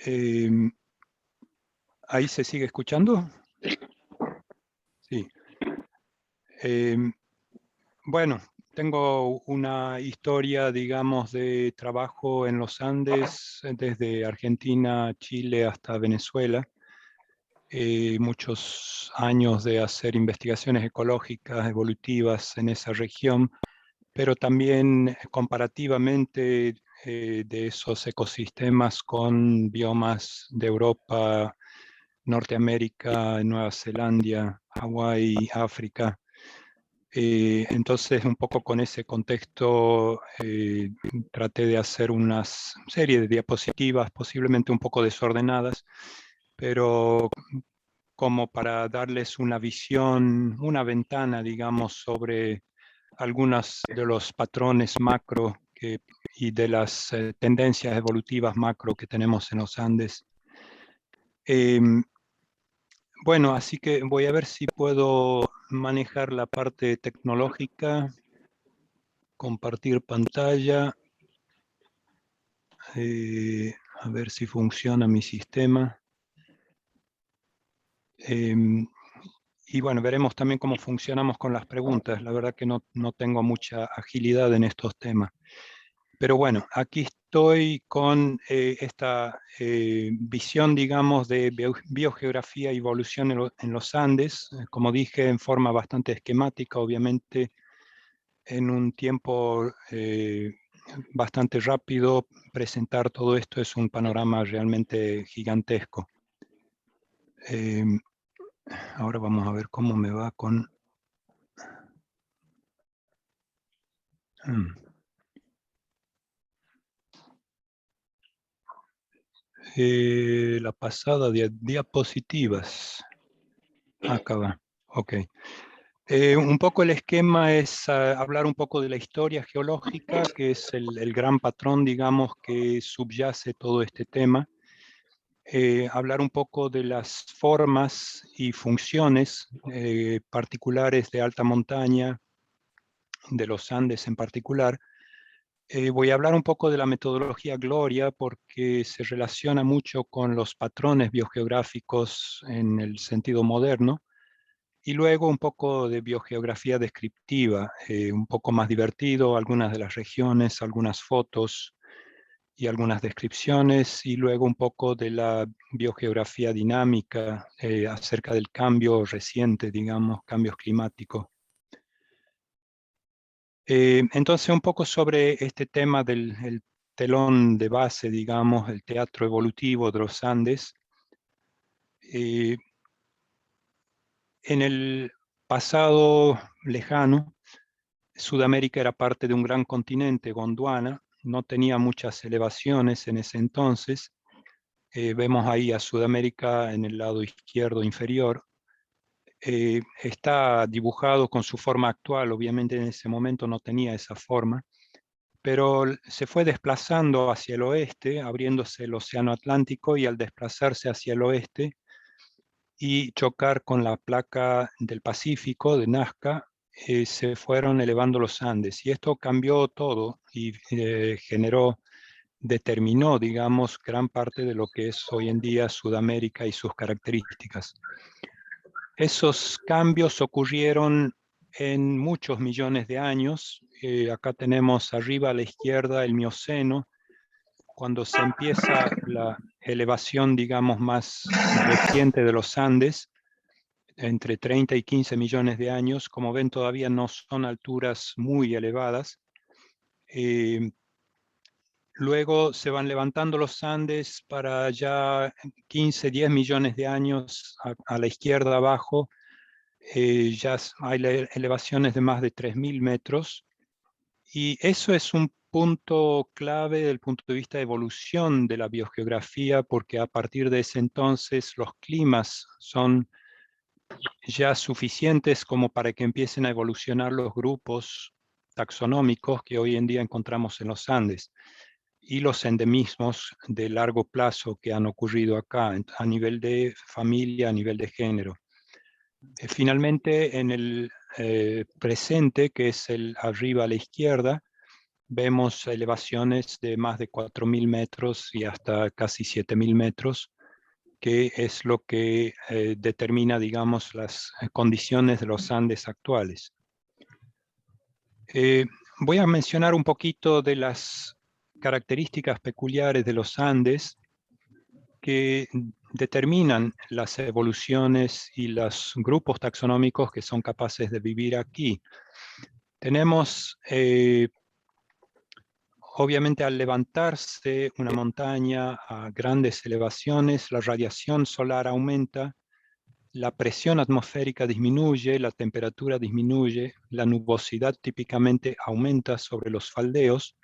Em, ¿Ahí se sigue escuchando? Sí. Em, bueno, tengo una historia, digamos, de trabajo en los Andes, desde Argentina, Chile hasta Venezuela. Muchos años de hacer investigaciones ecológicas, evolutivas en esa región, pero también comparativamente de esos ecosistemas con biomas de Europa, Norteamérica, Nueva Zelanda, Hawái, África. Entonces, un poco con ese contexto, traté de hacer una serie de diapositivas, posiblemente un poco desordenadas, pero como para darles una visión, una ventana, digamos, sobre algunos de los patrones macro y de las tendencias evolutivas macro que tenemos en los Andes. Em, Bueno, así que voy a ver si puedo manejar la parte tecnológica, compartir pantalla, a ver si funciona mi sistema. Em, y bueno, veremos también cómo funcionamos con las preguntas. La verdad que no tengo mucha agilidad en estos temas. Pero bueno, aquí estoy con esta visión, digamos, de biogeografía y evolución en los Andes, como dije, en forma bastante esquemática, obviamente, en un tiempo bastante rápido. Presentar todo esto es un panorama realmente gigantesco. Eh, Ahora vamos a ver cómo me va con... Mm. La pasada de diapositivas. Acá va. Ok. Un poco el esquema es hablar un poco de la historia geológica, que es el gran patrón, digamos, que subyace todo este tema. Hablar un poco de las formas y funciones particulares de alta montaña, de los Andes en particular. Voy a hablar un poco de la metodología Gloria porque se relaciona mucho con los patrones biogeográficos en el sentido moderno. Y luego un poco de biogeografía descriptiva, un poco más divertido, algunas de las regiones, algunas fotos y algunas descripciones, y luego un poco de la biogeografía dinámica acerca del cambio reciente, digamos, cambios climáticos. Entonces, un poco sobre este tema del el telón de base, digamos, el teatro evolutivo de los Andes. Eh, en el pasado lejano, Sudamérica era parte de un gran continente, Gondwana, no tenía muchas elevaciones en ese entonces. Vemos ahí a Sudamérica en el lado izquierdo inferior. Está dibujado con su forma actual, obviamente en ese momento no tenía esa forma, pero se fue desplazando hacia el oeste, abriéndose el Océano Atlántico, y al desplazarse hacia el oeste y chocar con la placa del Pacífico de Nazca, se fueron elevando los Andes. Y esto cambió todo y determinó, digamos, gran parte de lo que es hoy en día Sudamérica y sus características. Esos cambios ocurrieron en muchos millones de años. Acá tenemos arriba a la izquierda el Mioceno, cuando se empieza la elevación, digamos, más reciente de los Andes, entre 30 y 15 millones de años. Como ven, todavía no son alturas muy elevadas. Eh, Luego se van levantando los Andes para ya 15, 10 millones de años a la izquierda abajo. Ya hay elevaciones de más de 3.000 metros. Y eso es un punto clave desde el punto de vista de evolución de la biogeografía, porque a partir de ese entonces los climas son ya suficientes como para que empiecen a evolucionar los grupos taxonómicos que hoy en día encontramos en los Andes y los endemismos de largo plazo que han ocurrido acá a nivel de familia, a nivel de género. Finalmente, en el presente, que es el arriba a la izquierda, vemos elevaciones de más de 4.000 metros y hasta casi 7.000 metros, que es lo que determina, digamos, las condiciones de los Andes actuales. Voy a mencionar un poquito de las características peculiares de los Andes que determinan las evoluciones y los grupos taxonómicos que son capaces de vivir aquí. Tenemos, obviamente, al levantarse una montaña a grandes elevaciones, la radiación solar aumenta, la presión atmosférica disminuye, la temperatura disminuye, la nubosidad típicamente aumenta sobre los faldeos,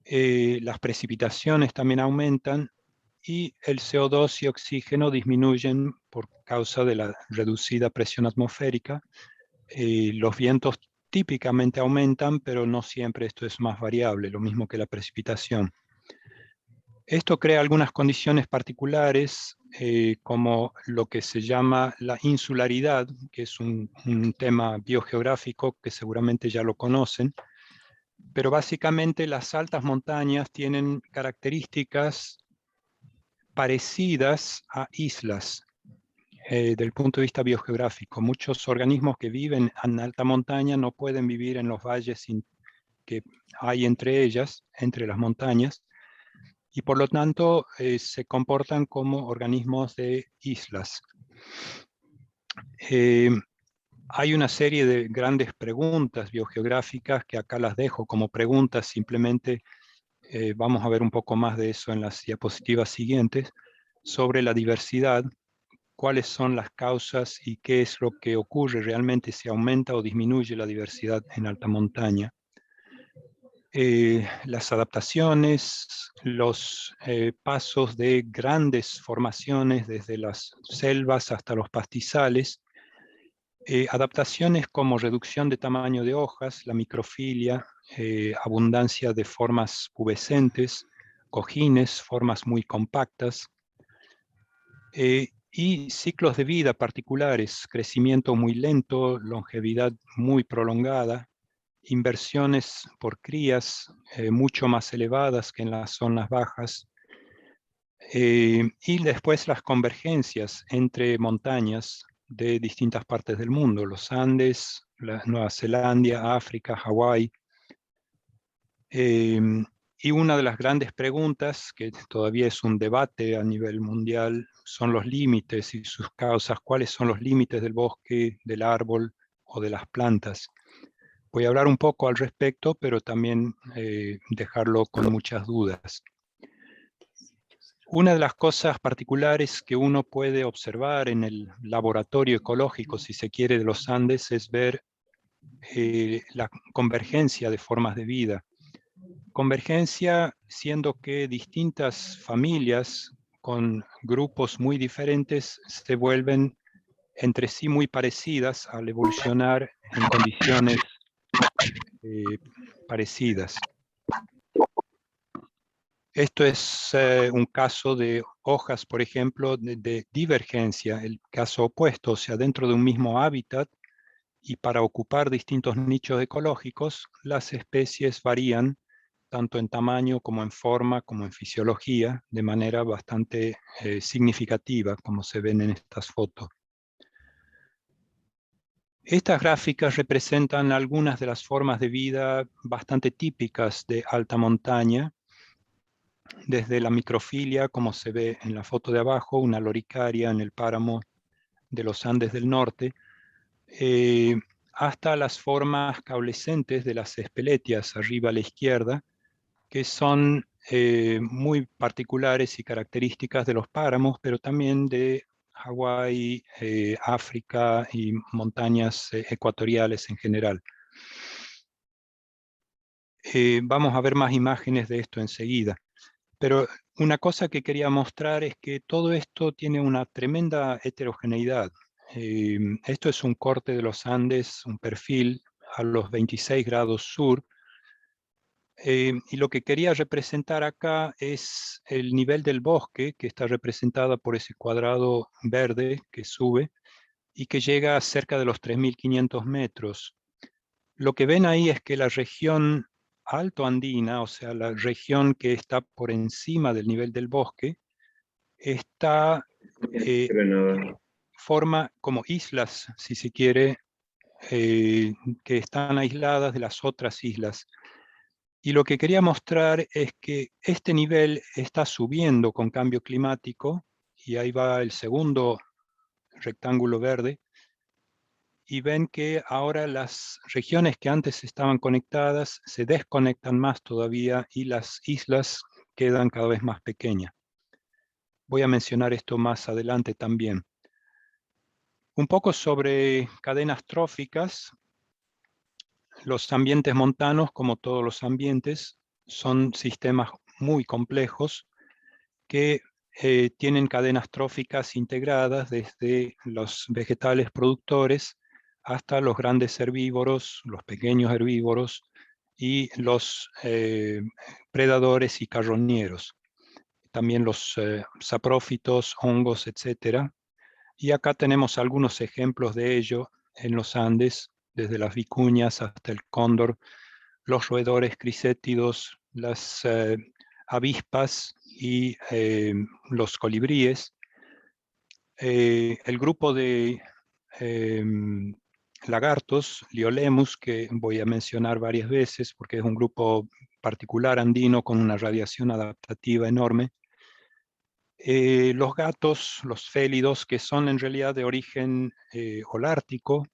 las precipitaciones también aumentan y el CO2 y oxígeno disminuyen por causa de la reducida presión atmosférica. Los vientos típicamente aumentan, pero no siempre esto es más variable, lo mismo que la precipitación. Esto crea algunas condiciones particulares, como lo que se llama la insularidad, que es un tema biogeográfico que seguramente ya lo conocen, pero básicamente las altas montañas tienen características parecidas a islas, del punto de vista biogeográfico. Muchos organismos que viven en alta montaña no pueden vivir en los valles que hay entre ellas, entre las montañas, y por lo tanto se comportan como organismos de islas. Hay una serie de grandes preguntas biogeográficas que acá las dejo como preguntas, simplemente vamos a ver un poco más de eso en las diapositivas siguientes, sobre la diversidad, cuáles son las causas y qué es lo que ocurre realmente si aumenta o disminuye la diversidad en alta montaña. Las adaptaciones, los pasos de grandes formaciones desde las selvas hasta los pastizales, adaptaciones como reducción de tamaño de hojas, la microfilia, abundancia de formas pubescentes, cojines, formas muy compactas, y ciclos de vida particulares, crecimiento muy lento, longevidad muy prolongada, inversiones por crías mucho más elevadas que en las zonas bajas, y después las convergencias entre montañas de distintas partes del mundo, los Andes, la Nueva Zelanda, África, Hawái. Y una de las grandes preguntas, que todavía es un debate a nivel mundial, son los límites y sus causas. ¿Cuáles son los límites del bosque, del árbol o de las plantas? Voy a hablar un poco al respecto, pero también dejarlo con muchas dudas. Una de las cosas particulares que uno puede observar en el laboratorio ecológico, si se quiere, de los Andes, es ver la convergencia de formas de vida. Convergencia siendo que distintas familias con grupos muy diferentes se vuelven entre sí muy parecidas al evolucionar en condiciones parecidas. Esto es un caso de hojas, por ejemplo, de divergencia, el caso opuesto, o sea, dentro de un mismo hábitat y para ocupar distintos nichos ecológicos, las especies varían tanto en tamaño como en forma, como en fisiología, de manera bastante significativa, como se ven en estas fotos. Estas gráficas representan algunas de las formas de vida bastante típicas de alta montaña, desde la microfilia, como se ve en la foto de abajo, una loricaria en el páramo de los Andes del norte, hasta las formas caulescentes de las espeletias, arriba a la izquierda, que son muy particulares y características de los páramos, pero también de Hawái, África y montañas ecuatoriales en general. Vamos a ver más imágenes de esto enseguida. Pero una cosa que quería mostrar es que todo esto tiene una tremenda heterogeneidad. Esto es un corte de los Andes, un perfil a los 26 grados sur, y lo que quería representar acá es el nivel del bosque, que está representada por ese cuadrado verde que sube y que llega a cerca de los 3.500 metros. Lo que ven ahí es que la región alto andina, o sea, la región que está por encima del nivel del bosque, está, forma como islas, si se quiere, que están aisladas de las otras islas. Y lo que quería mostrar es que este nivel está subiendo con cambio climático, y ahí va el segundo rectángulo verde, y ven que ahora las regiones que antes estaban conectadas se desconectan más todavía y las islas quedan cada vez más pequeñas. Voy a mencionar esto más adelante también. Un poco sobre cadenas tróficas. Los ambientes montanos, como todos los ambientes, son sistemas muy complejos que tienen cadenas tróficas integradas desde los vegetales productores hasta los grandes herbívoros, los pequeños herbívoros y los predadores y carroñeros. También los saprófitos, hongos, etc. Y acá tenemos algunos ejemplos de ello en los Andes, desde las vicuñas hasta el cóndor, los roedores crisétidos, las avispas y los colibríes. El grupo de lagartos, Liolemus, que voy a mencionar varias veces porque es un grupo particular andino con una radiación adaptativa enorme. Los gatos, los félidos, que son en realidad de origen holártico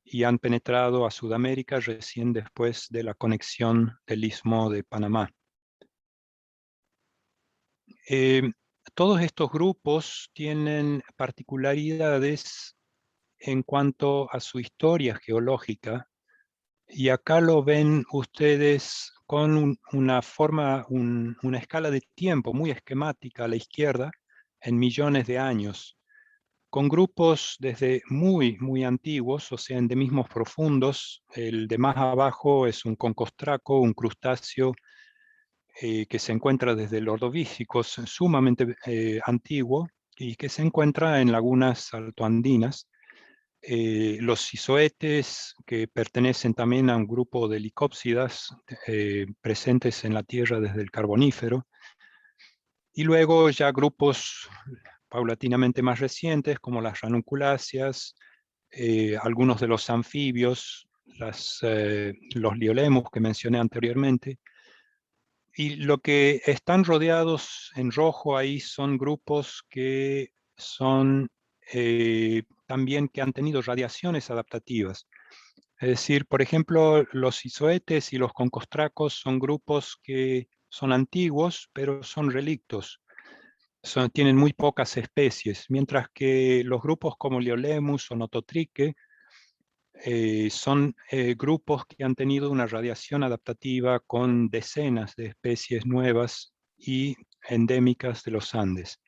y han penetrado a Sudamérica recién después de la conexión del Istmo de Panamá. Eh, Todos estos grupos tienen particularidades en cuanto a su historia geológica, y acá lo ven ustedes con una escala de tiempo muy esquemática a la izquierda, en millones de años, con grupos desde muy, muy antiguos, o sea, endemismos profundos. El de más abajo es un concostraco, un crustáceo que se encuentra desde el Ordovícico, sumamente antiguo, y que se encuentra en lagunas altoandinas. Los isoetes, que pertenecen también a un grupo de licópsidas presentes en la Tierra desde el Carbonífero, y luego ya grupos paulatinamente más recientes, como las ranunculáceas, algunos de los anfibios, los liolemus que mencioné anteriormente. Y lo que están rodeados en rojo ahí son grupos que son también que han tenido radiaciones adaptativas. Es decir, por ejemplo, los isoetes y los concostracos son grupos que son antiguos, pero son relictos. Tienen muy pocas especies, mientras que los grupos como Liolemus o Nototrique son grupos que han tenido una radiación adaptativa con decenas de especies nuevas y endémicas de los Andes.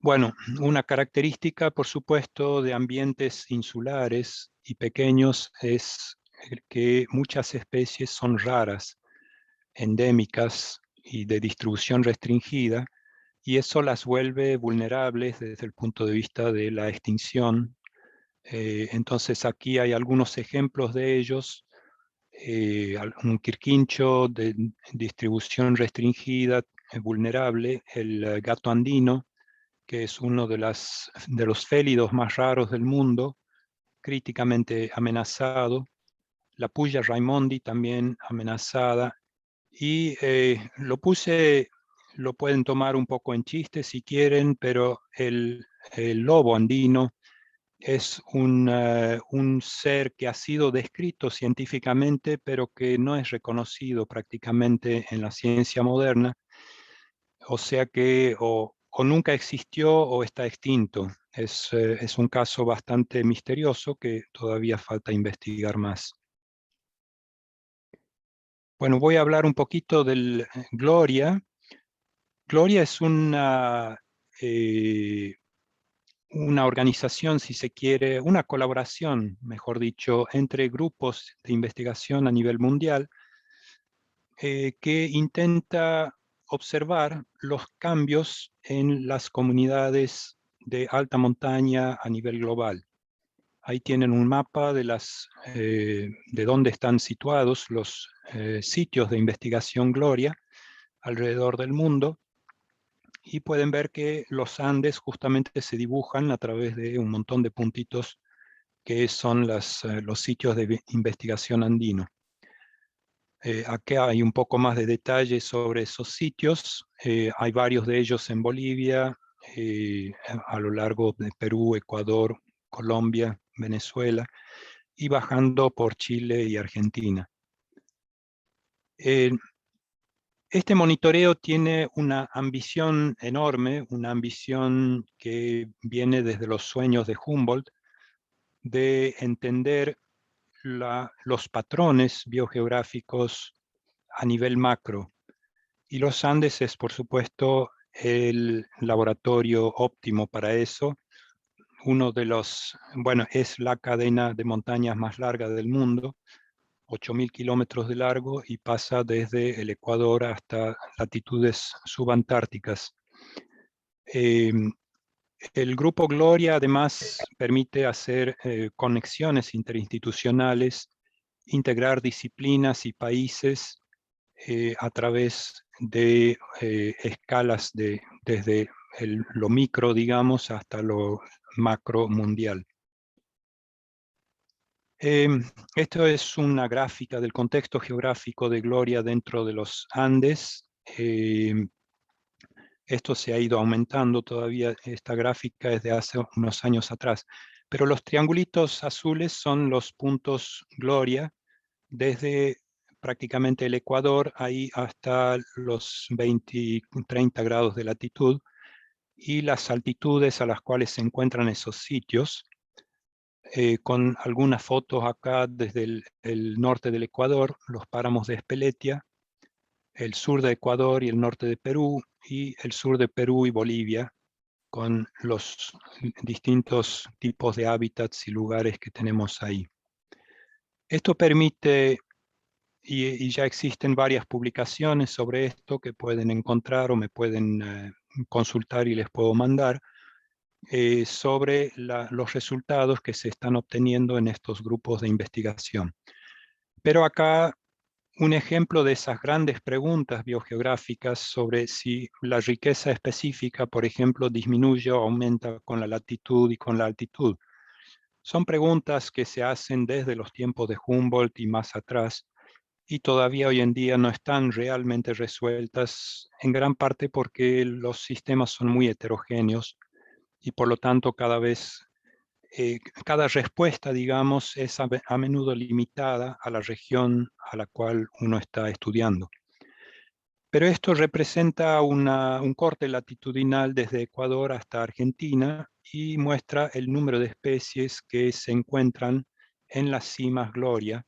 Bueno, una característica, por supuesto, de ambientes insulares y pequeños es que muchas especies son raras, endémicas y de distribución restringida, y eso las vuelve vulnerables desde el punto de vista de la extinción. Entonces aquí hay algunos ejemplos de ellos. Un quirquincho de distribución restringida, vulnerable, el gato andino, que es uno de los félidos más raros del mundo, críticamente amenazado, la puya raimondi también amenazada, y lo pueden tomar un poco en chiste si quieren, pero el lobo andino es un ser que ha sido descrito científicamente, pero que no es reconocido prácticamente en la ciencia moderna, o sea que o nunca existió o está extinto. Es un caso bastante misterioso que todavía falta investigar más. Bueno, voy a hablar un poquito del Gloria. Gloria es una organización, si se quiere, una colaboración, mejor dicho, entre grupos de investigación a nivel mundial que intenta observar los cambios en las comunidades de alta montaña a nivel global. Ahí tienen un mapa de dónde están situados los sitios de investigación Gloria alrededor del mundo, y pueden ver que los Andes justamente se dibujan a través de un montón de puntitos que son los sitios de investigación andino. Acá hay un poco más de detalle sobre esos sitios. Hay varios de ellos en Bolivia, a lo largo de Perú, Ecuador, Colombia, Venezuela, y bajando por Chile y Argentina. Este monitoreo tiene una ambición enorme, una ambición que viene desde los sueños de Humboldt, de entender los patrones biogeográficos a nivel macro. Y los Andes es, por supuesto, el laboratorio óptimo para eso. Es la cadena de montañas más larga del mundo, 8.000 kilómetros de largo, y pasa desde el Ecuador hasta latitudes subantárticas. El Grupo Gloria además permite hacer conexiones interinstitucionales, integrar disciplinas y países a través de escalas desde lo micro, digamos, hasta lo macro mundial. Esto es una gráfica del contexto geográfico de Gloria dentro de los Andes. Esto se ha ido aumentando todavía, esta gráfica es de hace unos años atrás. Pero los triangulitos azules son los puntos Gloria, desde prácticamente el Ecuador, ahí hasta los 20, 30 grados de latitud, y las altitudes a las cuales se encuentran esos sitios, con algunas fotos acá desde el norte del Ecuador, los páramos de Espeletia, el sur de Ecuador y el norte de Perú, y el sur de Perú y Bolivia, con los distintos tipos de hábitats y lugares que tenemos ahí. Esto permite, y ya existen varias publicaciones sobre esto que pueden encontrar o me pueden consultar y les puedo mandar, sobre los resultados que se están obteniendo en estos grupos de investigación. Pero acá un ejemplo de esas grandes preguntas biogeográficas sobre si la riqueza específica, por ejemplo, disminuye o aumenta con la latitud y con la altitud. Son preguntas que se hacen desde los tiempos de Humboldt y más atrás, y todavía hoy en día no están realmente resueltas, en gran parte porque los sistemas son muy heterogéneos y por lo tanto cada respuesta, digamos, es a menudo limitada a la región a la cual uno está estudiando. Pero esto representa un corte latitudinal desde Ecuador hasta Argentina y muestra el número de especies que se encuentran en las cimas Gloria.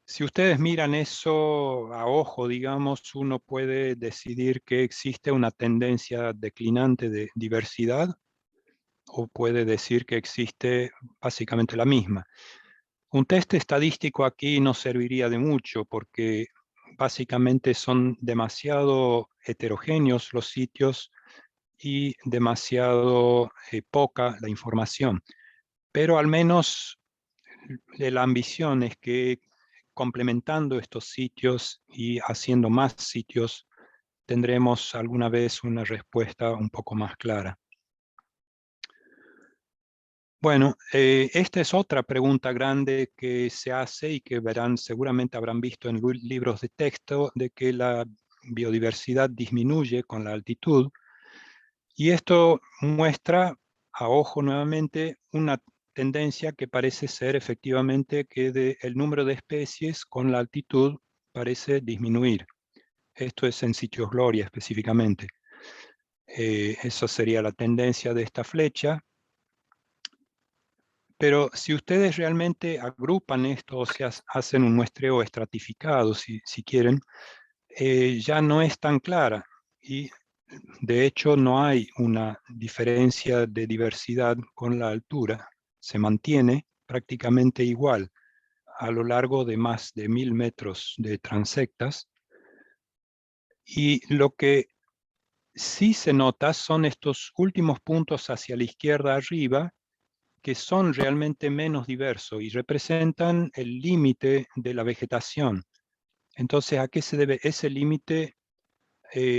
Si ustedes miran eso a ojo, digamos, uno puede decidir que existe una tendencia declinante de diversidad, o puede decir que existe básicamente la misma. Un test estadístico aquí no serviría de mucho porque básicamente son demasiado heterogéneos los sitios y demasiado poca la información. Pero al menos la ambición es que complementando estos sitios y haciendo más sitios, tendremos alguna vez una respuesta un poco más clara. Bueno, esta es otra pregunta grande que se hace y que verán, seguramente habrán visto en libros de texto, de que la biodiversidad disminuye con la altitud. Y esto muestra, a ojo nuevamente, una tendencia que parece ser efectivamente que el número de especies con la altitud parece disminuir. Esto es en sitios Gloria específicamente. Esa sería la tendencia de esta flecha. Pero si ustedes realmente agrupan esto, o sea, hacen un muestreo estratificado, si quieren, ya no es tan clara. Y de hecho no hay una diferencia de diversidad con la altura. Se mantiene prácticamente igual a lo largo de más de 1000 metros de transectas. Y lo que sí se nota son estos últimos puntos hacia la izquierda arriba, que son realmente menos diversos y representan el límite de la vegetación. Entonces, ¿a qué se debe ese límite?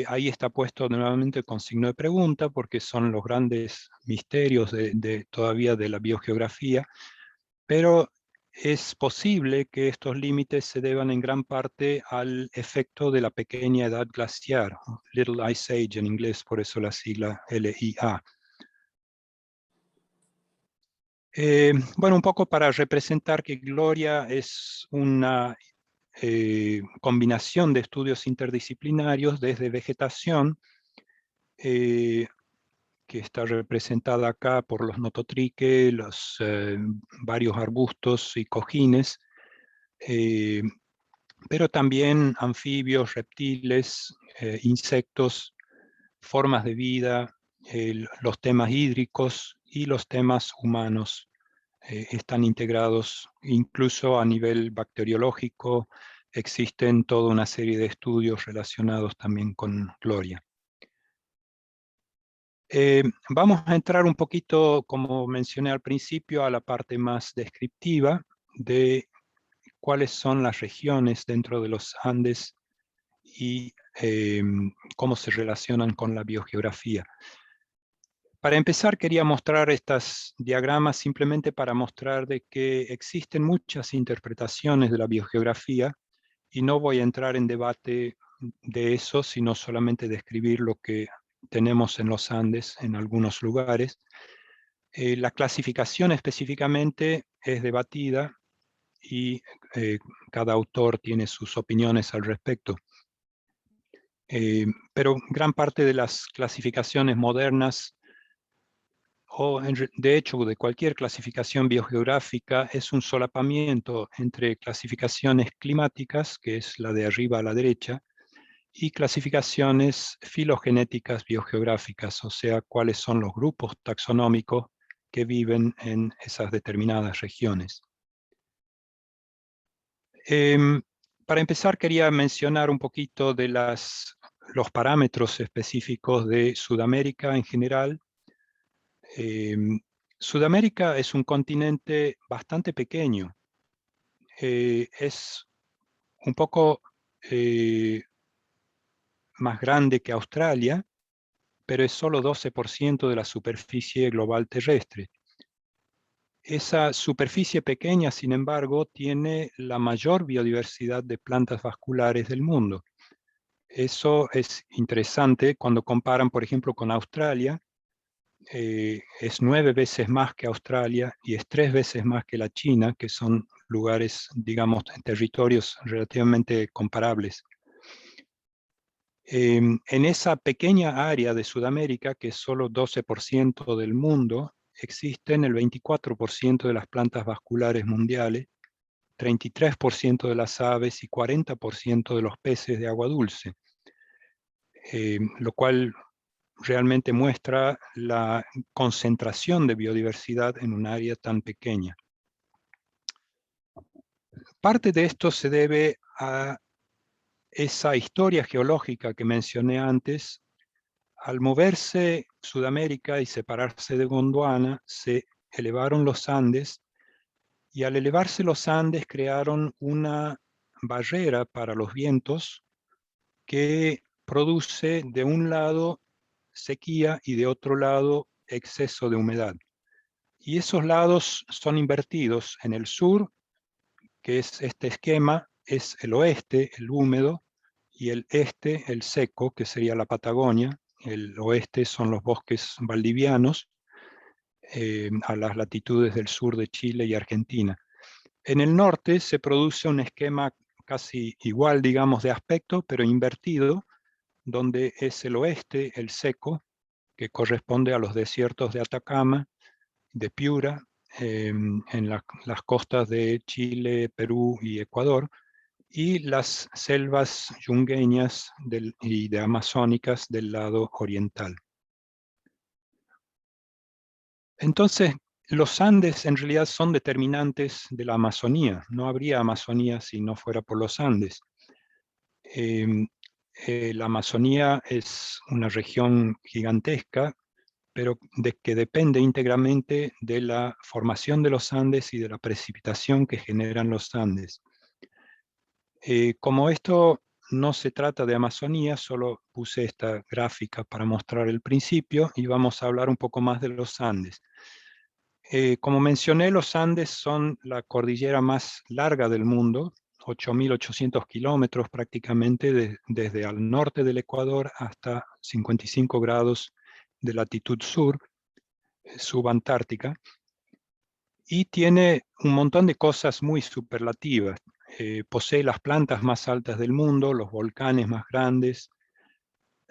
Ahí está puesto nuevamente con signo de pregunta, porque son los grandes misterios todavía de la biogeografía, pero es posible que estos límites se deban en gran parte al efecto de la pequeña edad glaciar, Little Ice Age en inglés, por eso la sigla LIA. Bueno, un poco para representar que Gloria es una combinación de estudios interdisciplinarios desde vegetación, que está representada acá por los nototrique, los varios arbustos y cojines, pero también anfibios, reptiles, insectos, formas de vida, los temas hídricos y los temas humanos están integrados incluso a nivel bacteriológico. Existen toda una serie de estudios relacionados también con Gloria. Vamos a entrar un poquito, como mencioné al principio, a la parte más descriptiva de cuáles son las regiones dentro de los Andes y cómo se relacionan con la biogeografía. Para empezar, quería mostrar estos diagramas simplemente para mostrar de que existen muchas interpretaciones de la biogeografía y no voy a entrar en debate de eso, sino solamente describir lo que tenemos en los Andes en algunos lugares. La clasificación específicamente es debatida y cada autor tiene sus opiniones al respecto. Pero gran parte de las clasificaciones modernas, o de hecho de cualquier clasificación biogeográfica, es un solapamiento entre clasificaciones climáticas, que es la de arriba a la derecha, y clasificaciones filogenéticas biogeográficas, o sea, cuáles son los grupos taxonómicos que viven en esas determinadas regiones. Para empezar, quería mencionar un poquito de los parámetros específicos de Sudamérica en general. Sudamérica es un continente bastante pequeño. Es un poco más grande que Australia, pero es solo 12% de la superficie global terrestre. Esa superficie pequeña, sin embargo, tiene la mayor biodiversidad de plantas vasculares del mundo. Eso es interesante cuando comparan, por ejemplo, con Australia. Es 9 veces más que Australia y es 3 veces más que la China, que son lugares, digamos, territorios relativamente comparables. En esa pequeña área de Sudamérica, que es solo 12% del mundo, existen el 24% de las plantas vasculares mundiales, 33% de las aves y 40% de los peces de agua dulce, lo cual realmente muestra la concentración de biodiversidad en un área tan pequeña. Parte de esto se debe a esa historia geológica que mencioné antes. Al moverse Sudamérica y separarse de Gondwana, se elevaron los Andes, y al elevarse los Andes crearon una barrera para los vientos que produce de un lado sequía y de otro lado exceso de humedad. Y esos lados son invertidos. En el sur, que es este esquema, es el oeste, el húmedo, y el este, el seco, que sería la Patagonia. El oeste son los bosques valdivianos, a las latitudes del sur de Chile y Argentina. En el norte se produce un esquema casi igual, digamos, de aspecto, pero invertido, donde es el oeste, el seco, que corresponde a los desiertos de Atacama, de Piura, en las costas de Chile, Perú y Ecuador, y las selvas yungueñas y de amazónicas del lado oriental. Entonces, los Andes en realidad son determinantes de la Amazonía. No habría Amazonía si no fuera por los Andes. La Amazonía es una región gigantesca, pero que depende íntegramente de la formación de los Andes y de la precipitación que generan los Andes. Como esto no se trata de Amazonía, solo puse esta gráfica para mostrar el principio y vamos a hablar un poco más de los Andes. Como mencioné, los Andes son la cordillera más larga del mundo, 8.800 kilómetros prácticamente desde al norte del Ecuador hasta 55 grados de latitud sur, subantártica, y tiene un montón de cosas muy superlativas. Posee las plantas más altas del mundo, los volcanes más grandes.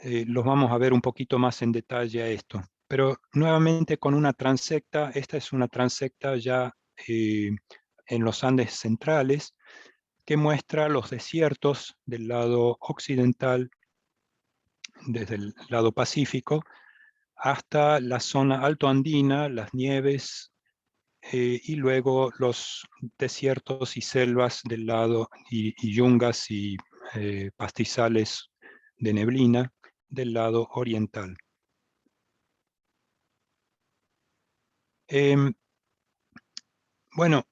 Los vamos a ver un poquito más en detalle a esto. Pero nuevamente con una transecta, esta es una transecta ya en los Andes centrales, que muestra los desiertos del lado occidental, desde el lado pacífico, hasta la zona altoandina, las nieves, y luego los desiertos y selvas del lado, y yungas y pastizales de neblina del lado oriental. Bueno,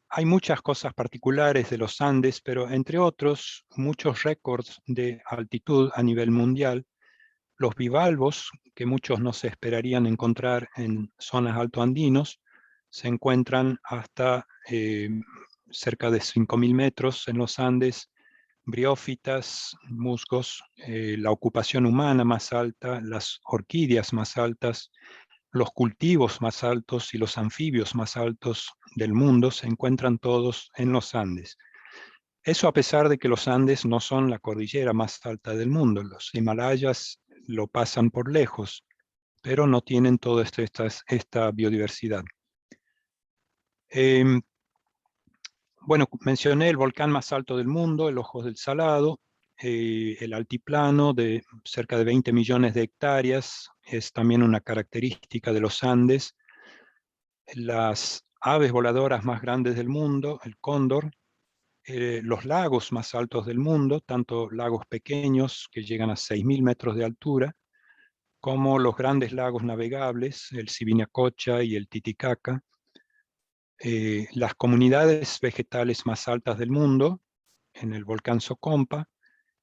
hay muchas cosas particulares de los Andes, pero entre otros, muchos récords de altitud a nivel mundial. Los bivalvos, que muchos no se esperarían encontrar en zonas altoandinos, se encuentran hasta cerca de 5.000 metros en los Andes. Briófitas, musgos, la ocupación humana más alta, las orquídeas más altas, los cultivos más altos y los anfibios más altos del mundo se encuentran todos en los Andes. Eso a pesar de que los Andes no son la cordillera más alta del mundo. Los Himalayas lo pasan por lejos, pero no tienen toda esta biodiversidad. Bueno, mencioné el volcán más alto del mundo, el Ojos del Salado, el altiplano de cerca de 20 millones de hectáreas, es también una característica de los Andes. Las aves voladoras más grandes del mundo, el cóndor, los lagos más altos del mundo, tanto lagos pequeños que llegan a 6.000 metros de altura, como los grandes lagos navegables, el Subinacocha y el Titicaca, las comunidades vegetales más altas del mundo, en el volcán Socompa,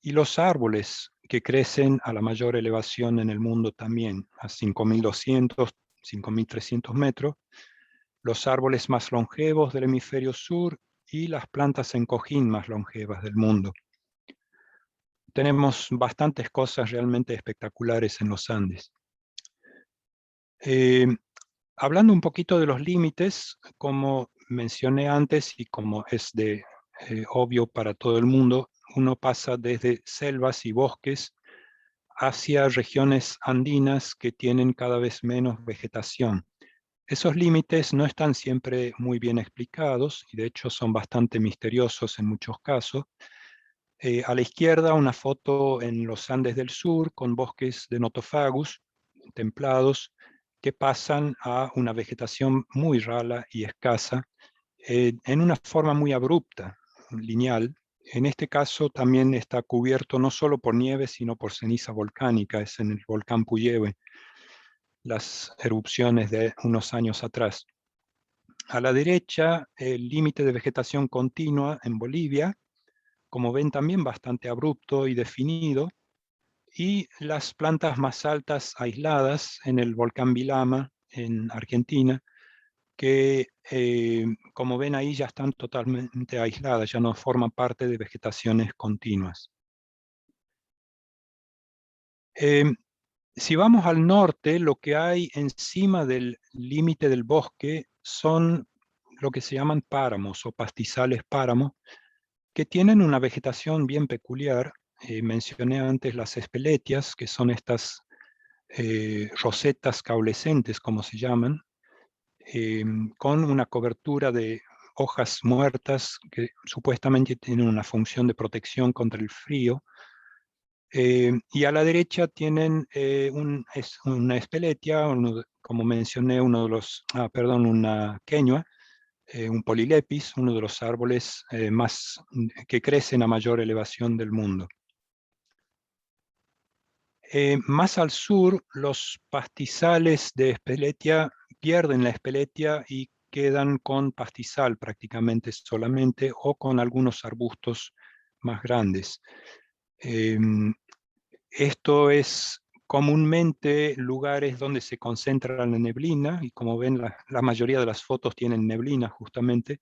y los árboles que crecen a la mayor elevación en el mundo también, a 5.200, 5.300 metros, los árboles más longevos del hemisferio sur y las plantas en cojín más longevas del mundo. Tenemos bastantes cosas realmente espectaculares en los Andes. Hablando un poquito de los límites, como mencioné antes y como es obvio para todo el mundo, uno pasa desde selvas y bosques hacia regiones andinas que tienen cada vez menos vegetación. Esos límites no están siempre muy bien explicados y de hecho son bastante misteriosos en muchos casos. A la izquierda una foto en los Andes del Sur con bosques de Nothofagus templados que pasan a una vegetación muy rala y escasa en una forma muy abrupta, lineal. En este caso también está cubierto no solo por nieve, sino por ceniza volcánica, es en el volcán Puyehue, las erupciones de unos años atrás. A la derecha, el límite de vegetación continua en Bolivia, como ven también bastante abrupto y definido, y las plantas más altas aisladas en el volcán Vilama, en Argentina, que como ven ahí ya están totalmente aisladas, ya no forman parte de vegetaciones continuas. Si vamos al norte, lo que hay encima del límite del bosque son lo que se llaman páramos o pastizales páramos, que tienen una vegetación bien peculiar. Mencioné antes las espeletias, que son estas rosetas caulescentes, como se llaman, con una cobertura de hojas muertas que supuestamente tienen una función de protección contra el frío. Y a la derecha tienen una espeletia, como mencioné, una queñua, un polilepis, uno de los árboles que crecen a mayor elevación del mundo. Más al sur, los pastizales de espeletia pierden la espeletia y quedan con pastizal prácticamente solamente o con algunos arbustos más grandes. Esto es comúnmente lugares donde se concentra la neblina, y como ven, la mayoría de las fotos tienen neblina justamente,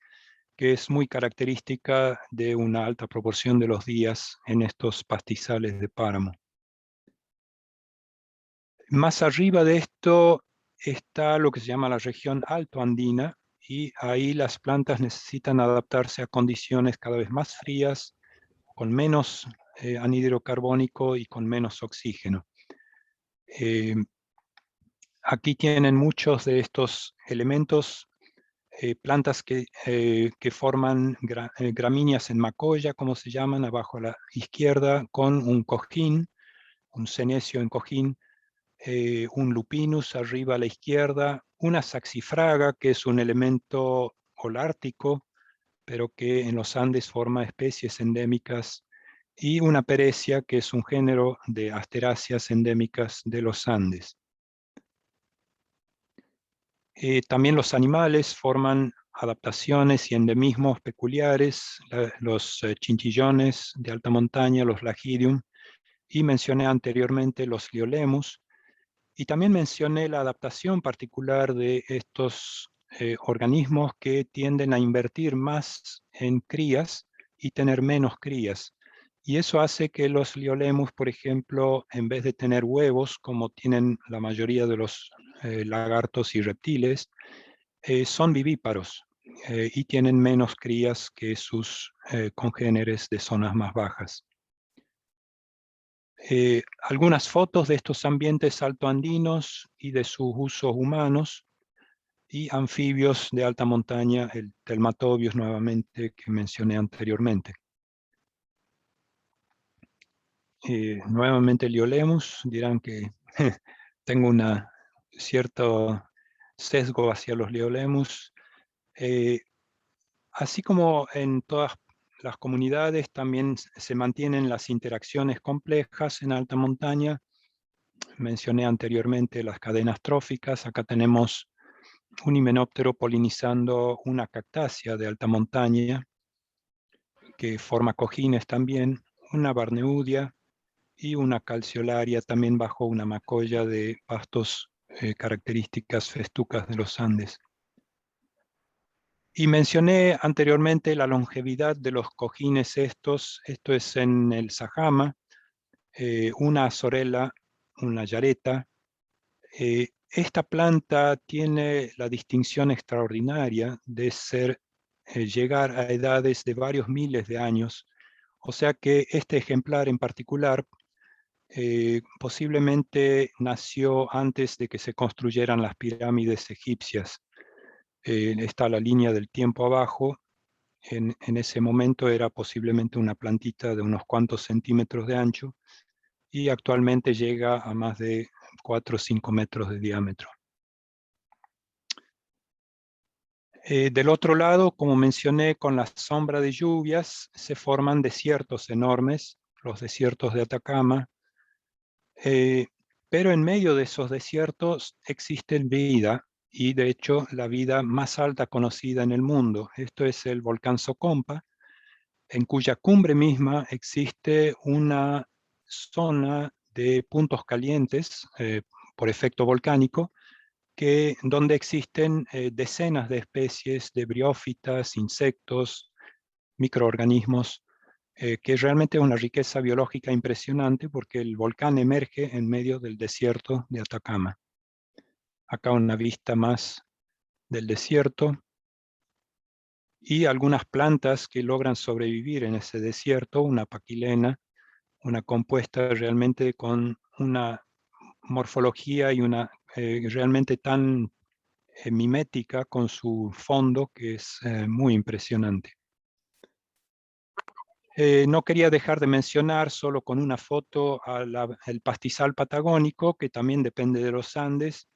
que es muy característica de una alta proporción de los días en estos pastizales de páramo. Más arriba de esto está lo que se llama la región altoandina, y ahí las plantas necesitan adaptarse a condiciones cada vez más frías, con menos anhídrido carbónico y con menos oxígeno. Eh, Aquí tienen muchos de estos elementos, plantas que forman gramíneas en macolla, como se llaman, abajo a la izquierda, con un cojín, un senecio en cojín, un lupinus arriba a la izquierda, una saxifraga, que es un elemento holártico, pero que en los Andes forma especies endémicas, y una perecia, que es un género de asteráceas endémicas de los Andes. También los animales forman adaptaciones y endemismos peculiares, los chinchillones de alta montaña, los lagidium, y mencioné anteriormente los liolemus, y también mencioné la adaptación particular de estos organismos que tienden a invertir más en crías y tener menos crías. Y eso hace que los liolemus, por ejemplo, en vez de tener huevos, como tienen la mayoría de los lagartos y reptiles, son vivíparos y tienen menos crías que sus congéneres de zonas más bajas. Algunas fotos de estos ambientes altoandinos y de sus usos humanos y anfibios de alta montaña, el Telmatobius nuevamente que mencioné anteriormente. Nuevamente Liolemus, dirán que tengo un cierto sesgo hacia los Liolemus. Así como en todas las comunidades, también se mantienen las interacciones complejas en alta montaña. Mencioné anteriormente las cadenas tróficas. Acá tenemos un himenóptero polinizando una cactácea de alta montaña que forma cojines también, una barneudia y una calceolaria también bajo una macolla de pastos características festucas de los Andes. Y mencioné anteriormente la longevidad de los cojines estos. Esto es en el Sajama, una azorela, una yareta. Esta planta tiene la distinción extraordinaria de llegar a edades de varios miles de años, o sea que este ejemplar en particular posiblemente nació antes de que se construyeran las pirámides egipcias. Está la línea del tiempo abajo. En ese momento era posiblemente una plantita de unos cuantos centímetros de ancho, y actualmente llega a más de 4 o 5 metros de diámetro. Del otro lado, como mencioné, con la sombra de lluvias se forman desiertos enormes, los desiertos de Atacama, pero en medio de esos desiertos existe vida, y de hecho la vida más alta conocida en el mundo. Esto es el volcán Socompa, en cuya cumbre misma existe una zona de puntos calientes por efecto volcánico, donde existen decenas de especies de briófitas, insectos, microorganismos, que realmente es una riqueza biológica impresionante, porque el volcán emerge en medio del desierto de Atacama. Acá una vista más del desierto y algunas plantas que logran sobrevivir en ese desierto, una paquilena, una compuesta realmente con una morfología y una realmente tan mimética con su fondo, que es muy impresionante. No quería dejar de mencionar, solo con una foto, el pastizal patagónico, que también depende de los Andes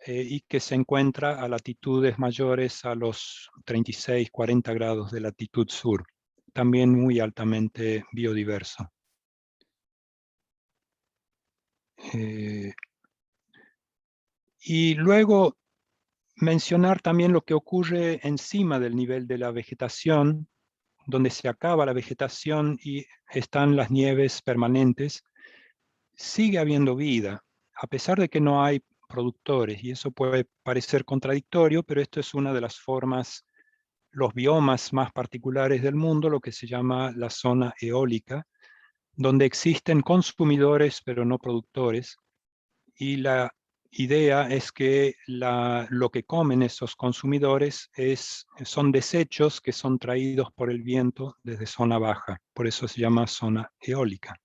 y que se encuentra a latitudes mayores a los 36, 40 grados de latitud sur. También muy altamente biodiverso. Y luego mencionar también lo que ocurre encima del nivel de la vegetación, donde se acaba la vegetación y están las nieves permanentes. Sigue habiendo vida, a pesar de que no hay productores, y eso puede parecer contradictorio, pero esto es una de las formas, los biomas más particulares del mundo, lo que se llama la zona eólica, donde existen consumidores pero no productores, y la idea es que lo que comen esos consumidores son desechos que son traídos por el viento desde zona baja, por eso se llama zona eólica.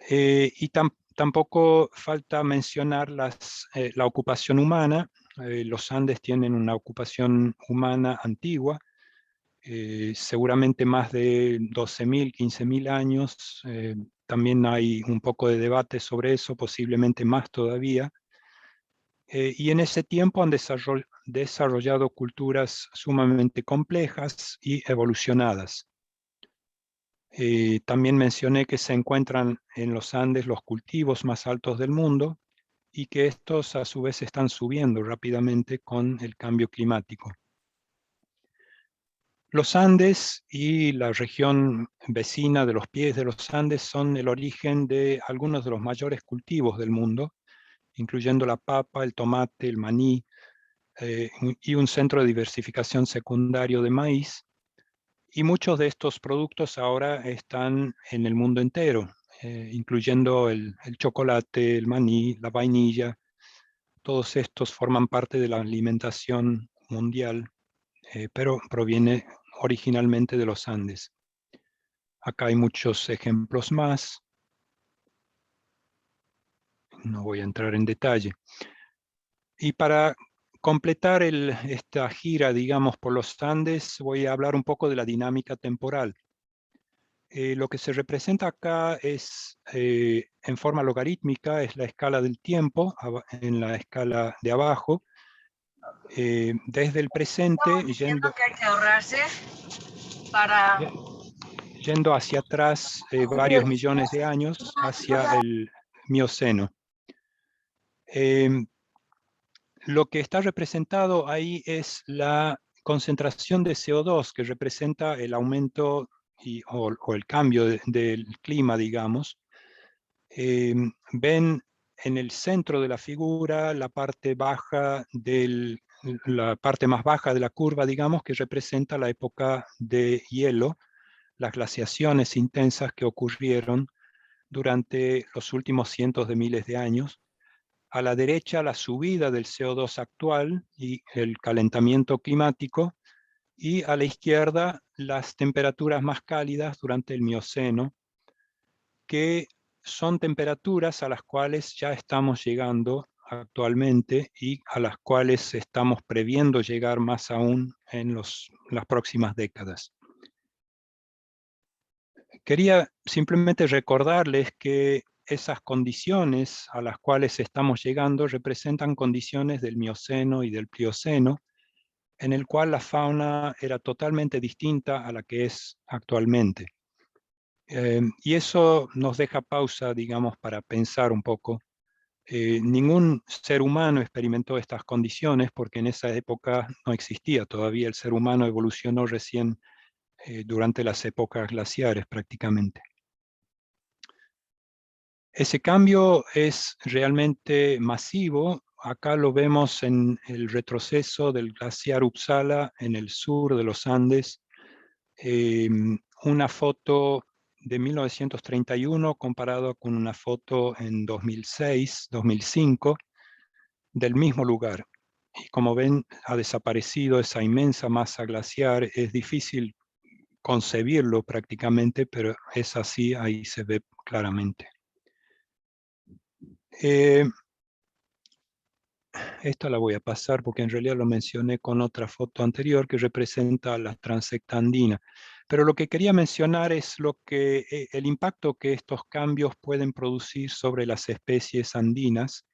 Y tampoco falta mencionar la ocupación humana. Los Andes tienen una ocupación humana antigua, seguramente más de 12.000, 15.000 años. También hay un poco de debate sobre eso, posiblemente más todavía. Y en ese tiempo han desarrollado culturas sumamente complejas y evolucionadas. También mencioné que se encuentran en los Andes los cultivos más altos del mundo y que estos a su vez están subiendo rápidamente con el cambio climático. Los Andes y la región vecina de los pies de los Andes son el origen de algunos de los mayores cultivos del mundo, incluyendo la papa, el tomate, el maní, y un centro de diversificación secundario de maíz. Y muchos de estos productos ahora están en el mundo entero, incluyendo el chocolate, el maní, la vainilla. Todos estos forman parte de la alimentación mundial, pero proviene originalmente de los Andes. Acá hay muchos ejemplos más. No voy a entrar en detalle. Y para completar esta gira, digamos, por los Andes, voy a hablar un poco de la dinámica temporal. Lo que se representa acá es, en forma logarítmica, es la escala del tiempo, en la escala de abajo, desde el presente, Diciendo que hay que ahorrarse para... yendo hacia atrás varios millones de años, hacia el Mioceno. Lo que está representado ahí es la concentración de CO2, que representa el aumento o el cambio del clima, digamos. Ven en el centro de la figura la parte baja la parte más baja de la curva, digamos, que representa la época de hielo, las glaciaciones intensas que ocurrieron durante los últimos cientos de miles de años. A la derecha, la subida del CO2 actual y el calentamiento climático, y a la izquierda, las temperaturas más cálidas durante el Mioceno, que son temperaturas a las cuales ya estamos llegando actualmente y a las cuales estamos previendo llegar más aún en las próximas décadas. Quería simplemente recordarles que esas condiciones a las cuales estamos llegando representan condiciones del Mioceno y del Plioceno, en el cual la fauna era totalmente distinta a la que es actualmente. Y eso nos deja pausa, digamos, para pensar un poco. Ningún ser humano experimentó estas condiciones porque en esa época no existía todavía. El ser humano evolucionó recién durante las épocas glaciares prácticamente. Ese cambio es realmente masivo. Acá lo vemos en el retroceso del glaciar Uppsala en el sur de los Andes. Una foto de 1931 comparado con una foto en 2006, 2005, del mismo lugar. Y como ven, ha desaparecido esa inmensa masa glaciar. Es difícil concebirlo prácticamente, pero es así, ahí se ve claramente. Esta la voy a pasar porque en realidad lo mencioné con otra foto anterior que representa la transecta andina. Pero lo que quería mencionar es el impacto que estos cambios pueden producir sobre las especies andinas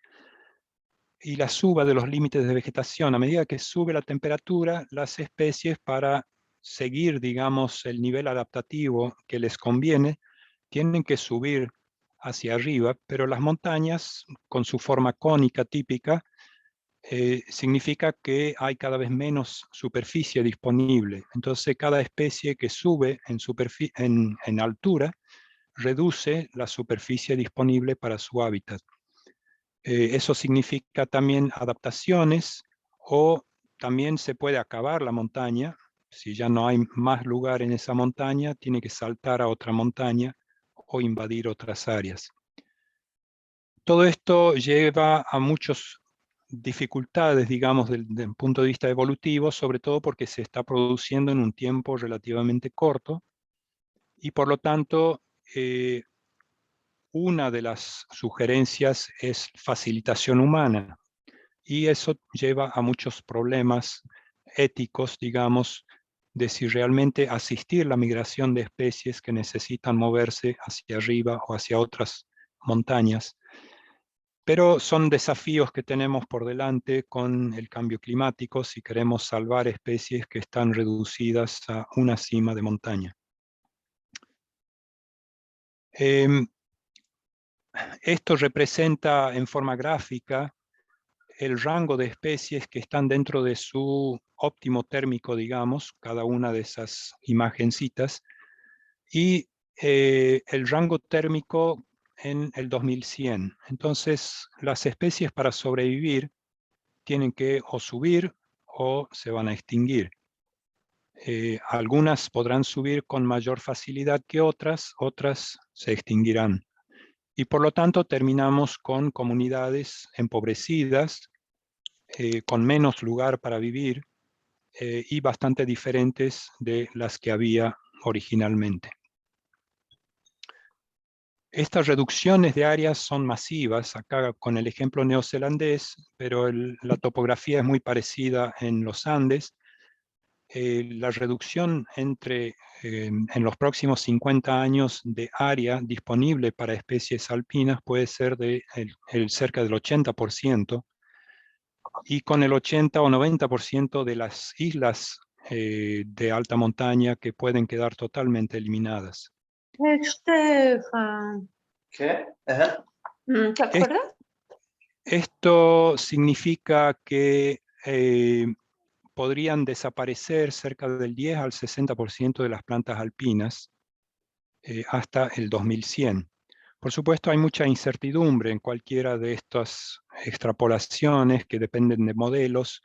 y la suba de los límites de vegetación. A medida que sube la temperatura, las especies, para seguir, digamos, el nivel adaptativo que les conviene, tienen que subir hacia arriba, pero las montañas, con su forma cónica típica, significa que hay cada vez menos superficie disponible. Entonces, cada especie que sube en altura reduce la superficie disponible para su hábitat. Eso significa también adaptaciones, o también se puede acabar la montaña. Si ya no hay más lugar en esa montaña, tiene que saltar a otra montaña o invadir otras áreas. Todo esto lleva a muchas dificultades, digamos, desde el punto de vista evolutivo, sobre todo porque se está produciendo en un tiempo relativamente corto, y por lo tanto, una de las sugerencias es facilitación humana, y eso lleva a muchos problemas éticos, digamos, de si realmente asistir la migración de especies que necesitan moverse hacia arriba o hacia otras montañas. Pero son desafíos que tenemos por delante con el cambio climático si queremos salvar especies que están reducidas a una cima de montaña. Esto representa en forma gráfica el rango de especies que están dentro de su óptimo térmico, digamos, cada una de esas imagencitas, y el rango térmico en el 2100. Entonces, las especies para sobrevivir tienen que o subir o se van a extinguir. Algunas podrán subir con mayor facilidad que otras, otras se extinguirán. Y por lo tanto terminamos con comunidades empobrecidas, con menos lugar para vivir, y bastante diferentes de las que había originalmente. Estas reducciones de áreas son masivas, acá con el ejemplo neozelandés, pero la topografía es muy parecida en los Andes. La reducción en los próximos 50 años de área disponible para especies alpinas puede ser de cerca del 80%, y con el 80 o 90% de las islas de alta montaña que pueden quedar totalmente eliminadas. Stefan. ¿Qué? Ajá. ¿Te acuerdas? Esto significa que podrían desaparecer cerca del 10 al 60% de las plantas alpinas hasta el 2100. Por supuesto, hay mucha incertidumbre en cualquiera de estas extrapolaciones que dependen de modelos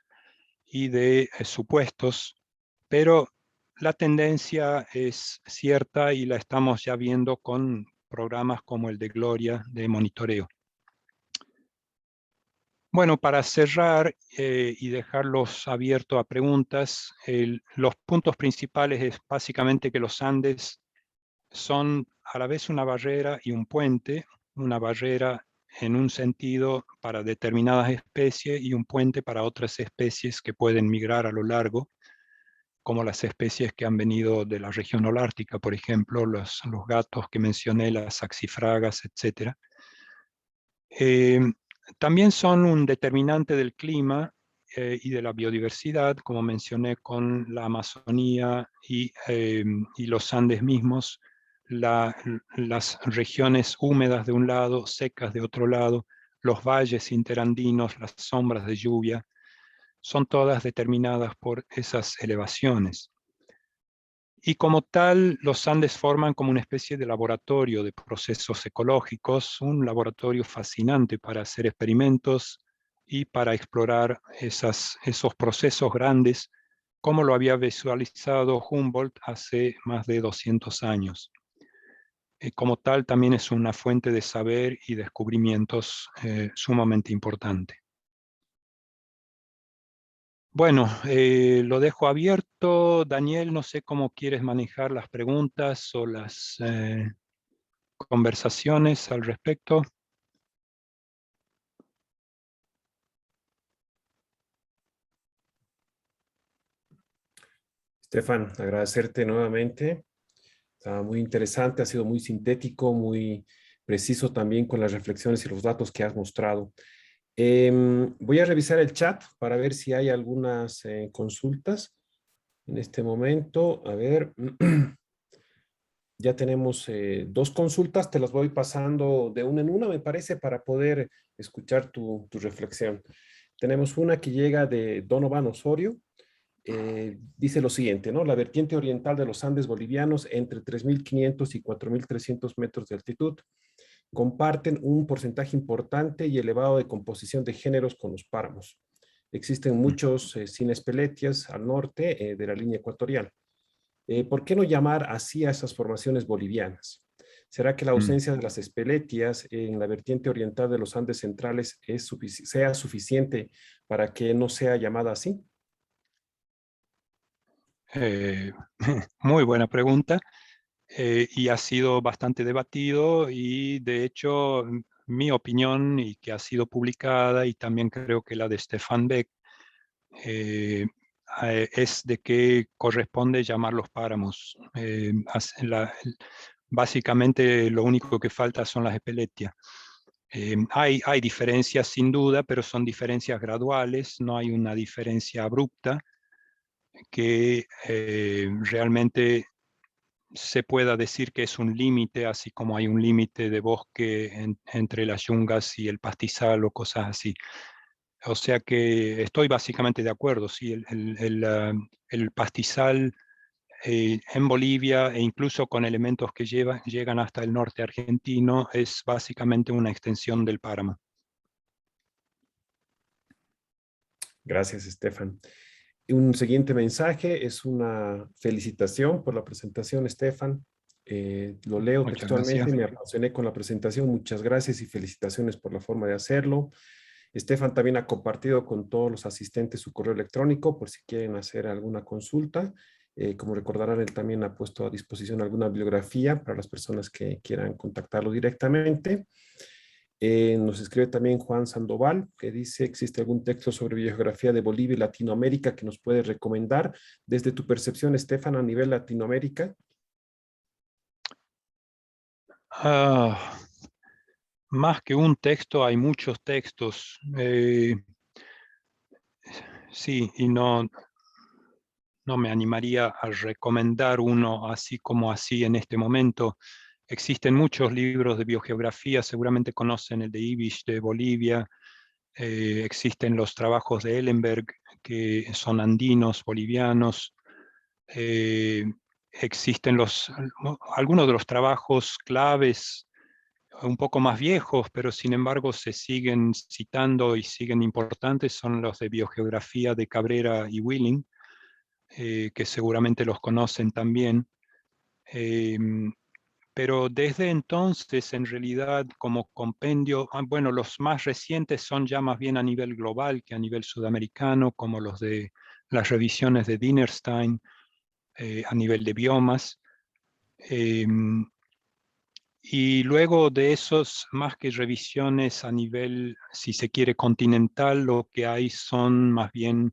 y de supuestos, pero la tendencia es cierta y la estamos ya viendo con programas como el de Gloria de monitoreo. Bueno, para cerrar y dejarlos abiertos a preguntas, los puntos principales es básicamente que los Andes son a la vez una barrera y un puente. Una barrera en un sentido para determinadas especies y un puente para otras especies que pueden migrar a lo largo, como las especies que han venido de la región holártica, por ejemplo, los gatos que mencioné, las saxifragas, etc. También son un determinante del clima y de la biodiversidad, como mencioné con la Amazonía y los Andes mismos, las regiones húmedas de un lado, secas de otro lado, los valles interandinos, las sombras de lluvia, son todas determinadas por esas elevaciones. Y como tal, los Andes forman como una especie de laboratorio de procesos ecológicos, un laboratorio fascinante para hacer experimentos y para explorar esos procesos grandes, como lo había visualizado Humboldt hace más de 200 años. Como tal, también es una fuente de saber y descubrimientos sumamente importante. Bueno, lo dejo abierto. Daniel, no sé cómo quieres manejar las preguntas o las conversaciones al respecto. Stefan, agradecerte nuevamente. Está muy interesante, ha sido muy sintético, muy preciso también con las reflexiones y los datos que has mostrado. Voy a revisar el chat para ver si hay algunas consultas en este momento. A ver. Ya tenemos 2 consultas, te las voy pasando de una en una, me parece, para poder escuchar tu reflexión. Tenemos una que llega de Donovan Osorio. Dice lo siguiente, ¿no? La vertiente oriental de los Andes bolivianos entre 3.500 y 4.300 metros de altitud comparten un porcentaje importante y elevado de composición de géneros con los páramos. Existen muchos cinespeletias al norte de la línea ecuatorial. ¿Por qué no llamar así a esas formaciones bolivianas? ¿Será que la Mm. ausencia de las espeletias en la vertiente oriental de los Andes centrales sea suficiente para que no sea llamada así? Eh, Muy buena pregunta, y ha sido bastante debatido y de hecho mi opinión y que ha sido publicada y también creo que la de Stefan Beck es de que corresponde llamarlos páramos. Básicamente lo único que falta son las espeletias. Hay diferencias sin duda, pero son diferencias graduales, no hay una diferencia abrupta que realmente se pueda decir que es un límite, así como hay un límite de bosque entre las yungas y el pastizal o cosas así. O sea que estoy básicamente de acuerdo, sí, el pastizal en Bolivia e incluso con elementos que llegan hasta el norte argentino es básicamente una extensión del páramo. Gracias, Estefan. Un siguiente mensaje es una felicitación por la presentación, Estefan. Lo leo Muchas textualmente, gracias. me apasioné con la presentación. Muchas gracias y felicitaciones por la forma de hacerlo. Estefan también ha compartido con todos los asistentes su correo electrónico por si quieren hacer alguna consulta. Como recordarán, él también ha puesto a disposición alguna bibliografía para las personas que quieran contactarlo directamente. Nos escribe también Juan Sandoval, que dice, ¿existe algún texto sobre biogeografía de Bolivia y Latinoamérica que nos puede recomendar desde tu percepción, Estefan, a nivel Latinoamérica? Ah, más que un texto, hay muchos textos. Sí, y no me animaría a recomendar uno así como así en este momento. Existen muchos libros de biogeografía, seguramente conocen el de Ibish de Bolivia. Existen los trabajos de Ellenberg, que son andinos, bolivianos. Eh, Existen algunos de los trabajos claves un poco más viejos, pero sin embargo se siguen citando y siguen importantes, son los de biogeografía de Cabrera y Willing, que seguramente los conocen también. Pero desde entonces, en realidad, como compendio, bueno, los más recientes son ya más bien a nivel global que a nivel sudamericano, como los de las revisiones de Dinerstein a nivel de biomas. Y luego de esos, más que revisiones a nivel, si se quiere, continental, lo que hay son más bien